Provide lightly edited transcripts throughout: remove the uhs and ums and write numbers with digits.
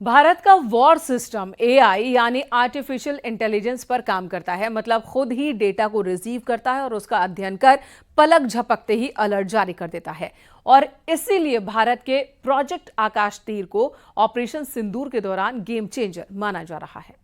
भारत का war system AI यानी artificial intelligence पर काम करता है। मतलब खुद ही डेटा को रिसीव करता है और उसका अध्ययन कर पलक झपकते ही अलर्ट जारी कर देता है। और इसीलिए भारत के प्रोजेक्ट आकाश तीर को ऑपरेशन सिंदूर के दौरान गेम चेंजर माना जा रहा है।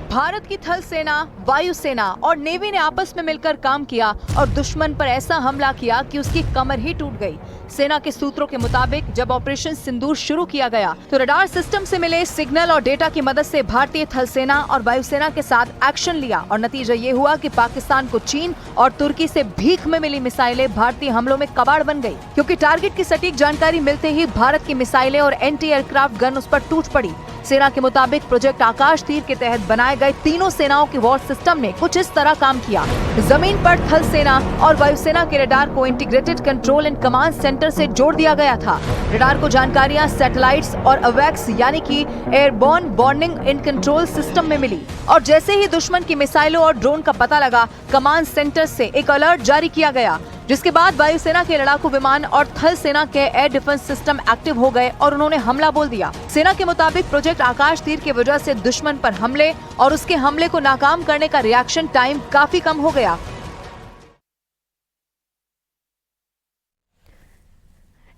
भारत की थल सेना, वायुसेना और नेवी ने आपस में मिलकर काम किया और दुश्मन पर ऐसा हमला किया कि उसकी कमर ही टूट गई। सेना के सूत्रों के मुताबिक जब ऑपरेशन सिंदूर शुरू किया गया तो रडार सिस्टम से मिले सिग्नल और डेटा की मदद से भारतीय थल सेना और वायुसेना के साथ एक्शन लिया और नतीजा ये हुआ कि पाकिस्तान को चीन और तुर्की से भीख में मिली मिसाइलें भारतीय हमलों में कबाड़ बन गई, क्योंकि टारगेट की सटीक जानकारी मिलते ही भारत की मिसाइलें और एंटी एयरक्राफ्ट गन उस पर टूट पड़ी। सेना के मुताबिक प्रोजेक्ट आकाश तीर के तहत बनाए गए तीनों सेनाओं के वॉर सिस्टम ने कुछ इस तरह काम किया। जमीन पर थल सेना और वायुसेना के रडार को integrated control and command centre से जोड़ दिया गया था। रडार को जानकारियां सैटेलाइट्स और अवैक्स यानी कि airborne warning in control system में मिली और जैसे ही दुश्मन की मिसाइलों और ड्रोन का पता लगा, कमांड सेंटर से एक अलर्ट जारी किया गया, जिसके बाद वायुसेना के लड़ाकू विमान और थल सेना के एयर डिफेंस सिस्टम एक्टिव हो गए और उन्होंने हमला बोल दिया। सेना के मुताबिक प्रोजेक्ट आकाश तीर की वजह से दुश्मन पर हमले और उसके हमले को नाकाम करने का रिएक्शन टाइम काफी कम हो गया।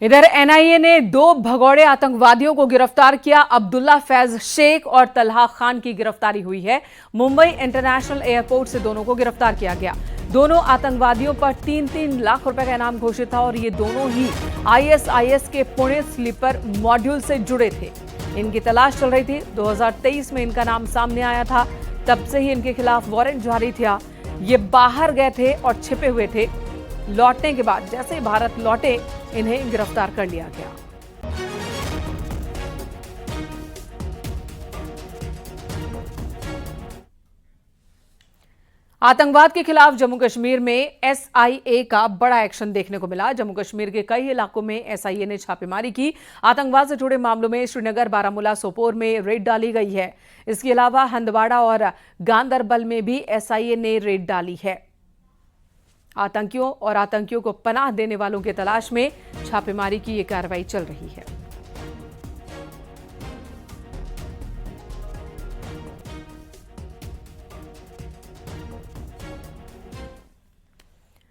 इधर एनआईए ने 2 भगौड़े आतंकवादियों को गिरफ्तार किया। अब्दुल्ला फैज शेख और तलहा खान की गिरफ्तारी हुई है। मुंबई इंटरनेशनल एयरपोर्ट से दोनों को गिरफ्तार किया गया। दोनों आतंकवादियों पर 3-3 लाख रुपए का इनाम घोषित था और ये दोनों ही आईएसआईएस के पुणे स्लीपर मॉड्यूल से जुड़े थे। इनकी तलाश चल रही थी। 2023 में इनका नाम सामने आया था। तब से ही इनके खिलाफ वारंट जारी था। ये बाहर गए थे और छिपे हुए थे। लौटने के बाद जैसे ही भारत लौटे, इन्हें गिरफ्तार कर लिया गया। आतंकवाद के खिलाफ जम्मू कश्मीर में एसआईए का बड़ा एक्शन देखने को मिला। जम्मू कश्मीर के कई इलाकों में एसआईए ने छापेमारी की। आतंकवाद से जुड़े मामलों में श्रीनगर, बारामूला, सोपोर में रेड डाली गई है। इसके अलावा हंदवाड़ा और गांदरबल में भी एसआईए ने रेड डाली है। आतंकियों को पनाह देने वालों की तलाश में छापेमारी की ये कार्रवाई चल रही है।